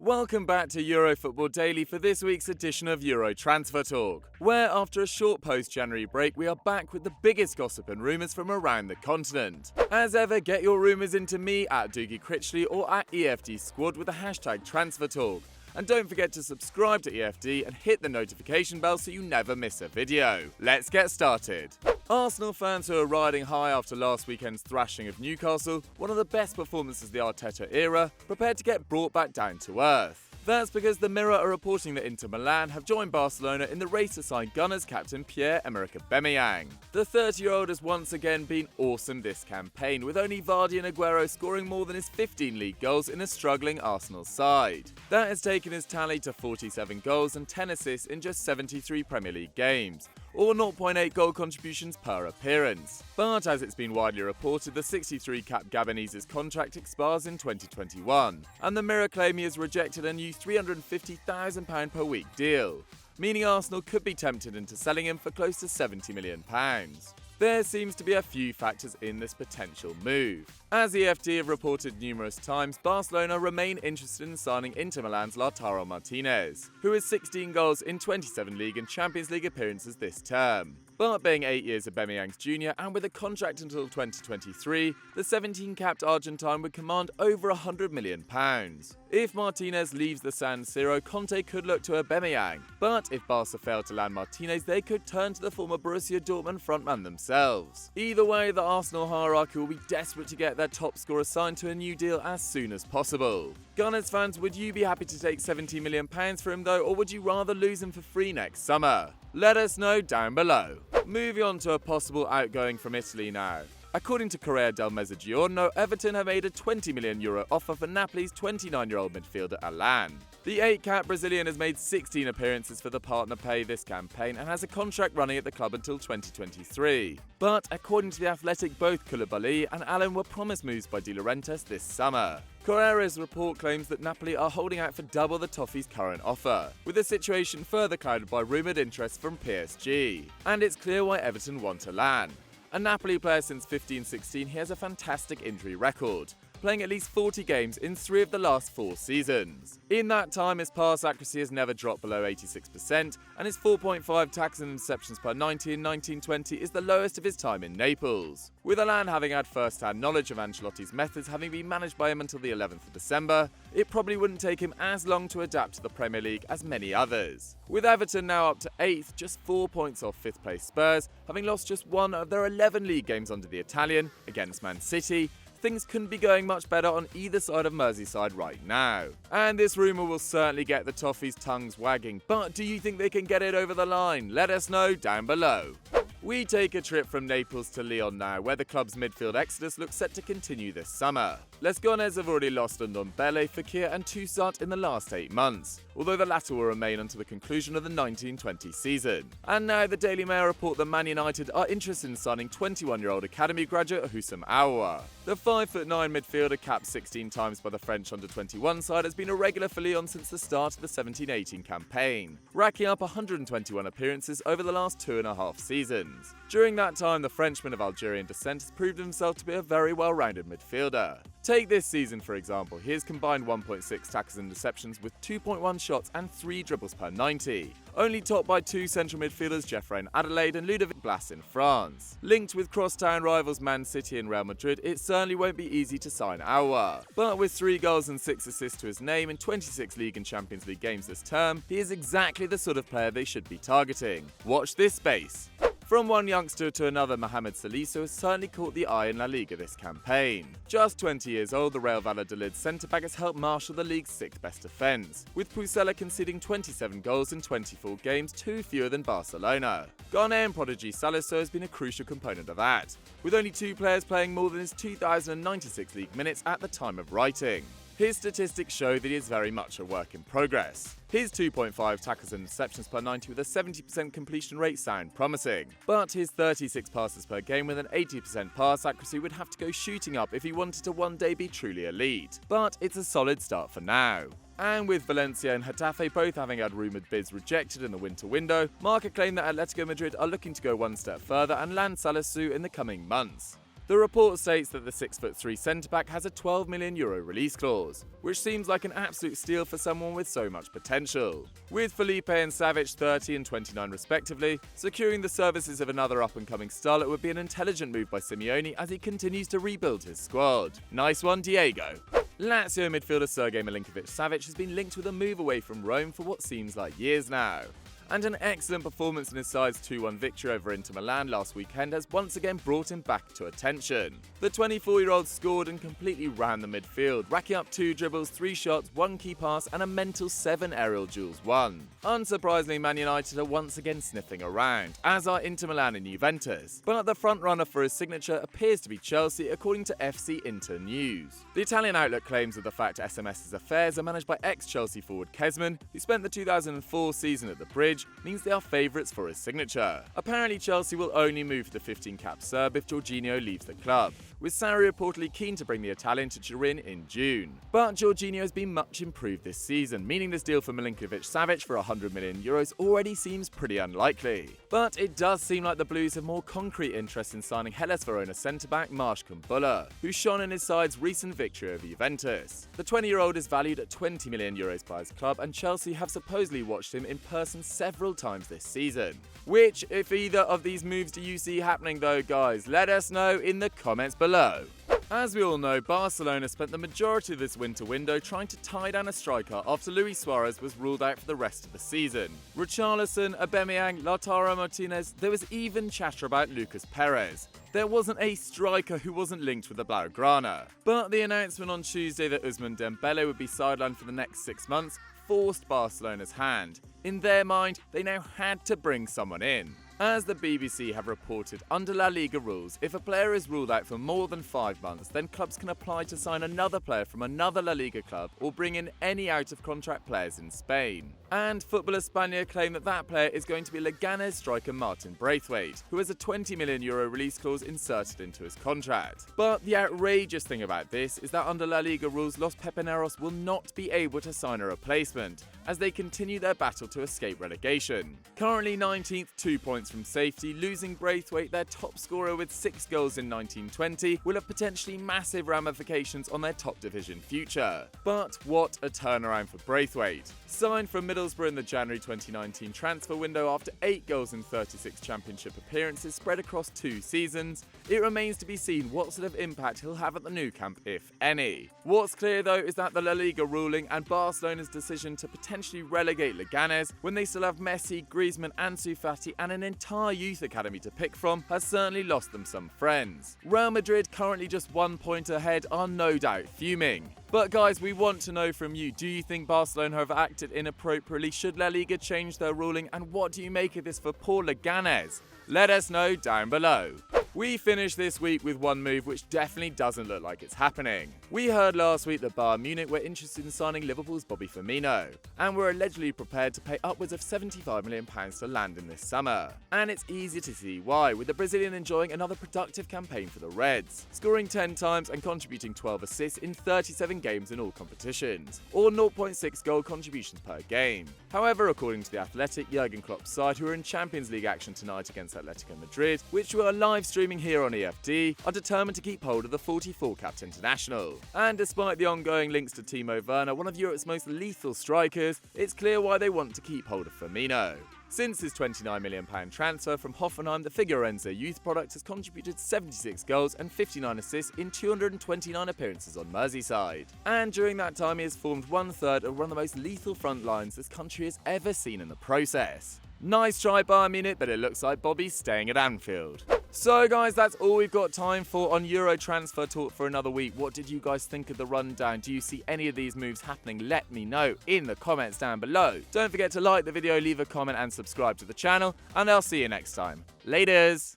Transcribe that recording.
Welcome back to Eurofootball Daily for this week's edition of Euro Transfer Talk, where after a short post-January break we are back with the biggest gossip and rumours from around the continent. As ever, get your rumours into me at Doogie Critchley or at EFD Squad with the hashtag TransferTalk. And don't forget to subscribe to EFD and hit the notification bell so you never miss a video. Let's get started. Arsenal fans who are riding high after last weekend's thrashing of Newcastle, one of the best performances of the Arteta era, prepared to get brought back down to earth. That's because the Mirror are reporting that Inter Milan have joined Barcelona in the race to sign Gunners captain Pierre-Emerick Aubameyang. The 30-year-old has once again been awesome this campaign, with only Vardy and Aguero scoring more than his 15 league goals in a struggling Arsenal side. That has taken his tally to 47 goals and 10 assists in just 73 Premier League games, or 0.8 goal contributions per appearance. But as it's been widely reported, the 63-cap Gabonese's contract expires in 2021, and the Mirror claim he has rejected a new £350,000 per week deal, meaning Arsenal could be tempted into selling him for close to £70 million. There seems to be a few factors in this potential move. As EFD have reported numerous times, Barcelona remain interested in signing Inter Milan's Lautaro Martinez, who has 16 goals in 27 League and Champions League appearances this term. But being 8 years Aubameyang's junior and with a contract until 2023, the 17-capped Argentine would command over £100 million. If Martinez leaves the San Siro, Conte could look to Aubameyang, but if Barca fail to land Martinez, they could turn to the former Borussia Dortmund frontman themselves. Either way, the Arsenal hierarchy will be desperate to get their top scorer signed to a new deal as soon as possible. Gunners fans, would you be happy to take £70 million for him though, or would you rather lose him for free next summer? Let us know down below. Moving on to a possible outgoing from Italy now. According to Corriere del Mezzogiorno, Everton have made a €20 million offer for Napoli's 29-year-old midfielder Alan. The 8-cap Brazilian has made 16 appearances for the partner pay this campaign and has a contract running at the club until 2023. But according to The Athletic, both Koulibaly and Alan were promised moves by De Laurentiis this summer. Corriere's report claims that Napoli are holding out for double the Toffee's current offer, with the situation further clouded by rumoured interest from PSG. And it's clear why Everton want Alan. A Napoli player since 15-16, he has a fantastic injury record, playing at least 40 games in 3 of the last 4 seasons. In that time, his pass accuracy has never dropped below 86%, and his 4.5 tackles and interceptions per 90 in 1920 is the lowest of his time in Naples. With Alan having had first-hand knowledge of Ancelotti's methods having been managed by him until the 11th of December, it probably wouldn't take him as long to adapt to the Premier League as many others. With Everton now up to 8th, just 4 points off 5th place Spurs, having lost just 1 of their 11 league games under the Italian, against Man City, things couldn't be going much better on either side of Merseyside right now. And this rumour will certainly get the Toffees' tongues wagging, but do you think they can get it over the line? Let us know down below. We take a trip from Naples to Lyon now, where the club's midfield exodus looks set to continue this summer. Les Gones have already lost Ndombele, Fekir and Toussaint in the last 8 months, although the latter will remain until the conclusion of the 1920 season. And now the Daily Mail report that Man United are interested in signing 21-year-old academy graduate Houssam Aouar. The 5'9" midfielder, capped 16 times by the French under-21 side, has been a regular for Lyon since the start of the 17-18 campaign, racking up 121 appearances over the last 2.5 seasons. During that time, the Frenchman of Algerian descent has proved himself to be a very well-rounded midfielder. Take this season for example, he has combined 1.6 tackles and interceptions with 2.1 shots and 3 dribbles per 90, only topped by 2 central midfielders Jeffrey Adelaide and Ludovic Blas in France. Linked with crosstown rivals Man City and Real Madrid, it certainly won't be easy to sign Aouar. But with 3 goals and 6 assists to his name in 26 League and Champions League games this term, he is exactly the sort of player they should be targeting. Watch this space. From one youngster to another, Mohamed Salisu has certainly caught the eye in La Liga this campaign. Just 20 years old, the Real Valladolid centre-back has helped marshal the league's 6th best defence, with Pucella conceding 27 goals in 24 games, 2 fewer than Barcelona. Ghanaian prodigy Salisu has been a crucial component of that, with only 2 players playing more than his 2,096 league minutes at the time of writing. His statistics show that he is very much a work in progress. His 2.5 tackles and interceptions per 90 with a 70% completion rate sound promising, but his 36 passes per game with an 80% pass accuracy would have to go shooting up if he wanted to one day be truly elite. But it's a solid start for now. And with Valencia and Getafe both having had rumoured bids rejected in the winter window, Marca claim that Atletico Madrid are looking to go one step further and land Salisu in the coming months. The report states that the 6'3" centre-back has a €12 million release clause, which seems like an absolute steal for someone with so much potential. With Felipe and Savic 30 and 29 respectively, securing the services of another up-and-coming starlet would be an intelligent move by Simeone as he continues to rebuild his squad. Nice one, Diego. Lazio midfielder Sergei MILINKOVIC-SAVIc has been linked with a move away from Rome for what seems like years now. And an excellent performance in his side's 2-1 victory over Inter Milan last weekend has once again brought him back to attention. The 24-year-old scored and completely ran the midfield, racking up 2 dribbles, 3 shots, 1 key pass and a mental 7 aerial duels won. Unsurprisingly, Man United are once again sniffing around, as are Inter Milan and Juventus. But the front-runner for his signature appears to be Chelsea, according to FC Inter News. The Italian outlet claims that the fact SMS's affairs are managed by ex-Chelsea forward Griezmann, who spent the 2004 season at the Bridge, means they are favourites for his signature. Apparently Chelsea will only move the 15-cap Serb if Jorginho leaves the club, with Sarri reportedly keen to bring the Italian to Turin in June. But Jorginho has been much improved this season, meaning this deal for Milinkovic-Savic for €100 million already seems pretty unlikely. But it does seem like the Blues have more concrete interest in signing Hellas Verona centre-back Marsh Kumbulla, who shone in his side's recent victory over Juventus. The 20-year-old is valued at €20 million by his club, and Chelsea have supposedly watched him in person several times this season. Which, if either of these moves do you see happening though, guys? Let us know in the comments below. As we all know, Barcelona spent the majority of this winter window trying to tie down a striker after Luis Suarez was ruled out for the rest of the season. Richarlison, Aubameyang, Lautaro Martinez, there was even chatter about Lucas Perez. There wasn't a striker who wasn't linked with the Blaugrana. But the announcement on Tuesday that Ousmane Dembele would be sidelined for the next 6 months forced Barcelona's hand. In their mind, they now had to bring someone in. As the BBC have reported, under La Liga rules, if a player is ruled out for more than 5 months, then clubs can apply to sign another player from another La Liga club or bring in any out-of-contract players in Spain. And Football España claim that that player is going to be Leganés striker Martin Braithwaite, who has a €20 million release clause inserted into his contract. But the outrageous thing about this is that under La Liga rules, Los Pepineros will not be able to sign a replacement, as they continue their battle to escape relegation. Currently 19th, 2 points from safety, losing Braithwaite, their top scorer with 6 goals in 1920, will have potentially massive ramifications on their top division future. But what a turnaround for Braithwaite. Signed from Middlesbrough in the January 2019 transfer window after 8 goals in 36 championship appearances spread across 2 seasons, it remains to be seen what sort of impact he'll have at the new camp, if any. What's clear though is that the La Liga ruling and Barcelona's decision to potentially relegate Leganés when they still have Messi, Griezmann, Ansu Fati and an entire youth academy to pick from has certainly lost them some friends. Real Madrid, currently just 1 point ahead, are no doubt fuming. But guys, we want to know from you, do you think Barcelona have acted inappropriately? Should La Liga change their ruling? And what do you make of this for poor Leganés? Let us know down below. We finished this week with one move which definitely doesn't look like it's happening. We heard last week that Bayern Munich were interested in signing Liverpool's Bobby Firmino, and were allegedly prepared to pay upwards of £75 million to land him this summer. And it's easy to see why, with the Brazilian enjoying another productive campaign for the Reds, scoring 10 times and contributing 12 assists in 37 games in all competitions, or 0.6 goal contributions per game. However, according to The Athletic, Jurgen Klopp's side, who are in Champions League action tonight against Atletico Madrid, which we are live streaming here on EFD, are determined to keep hold of the 44-capped international. And despite the ongoing links to Timo Werner, one of Europe's most lethal strikers, it's clear why they want to keep hold of Firmino. Since his £29 million transfer from Hoffenheim, the Figueirense youth product has contributed 76 goals and 59 assists in 229 appearances on Merseyside. And during that time, he has formed 1/3 of one of the most lethal front lines this country has ever seen in the process. Nice try, Bayern Munich, but it looks like Bobby's staying at Anfield. So guys, that's all we've got time for on Euro Transfer Talk for another week. What did you guys think of the rundown? Do you see any of these moves happening? Let me know in the comments down below. Don't forget to like the video, leave a comment and subscribe to the channel, and I'll see you next time. Laters!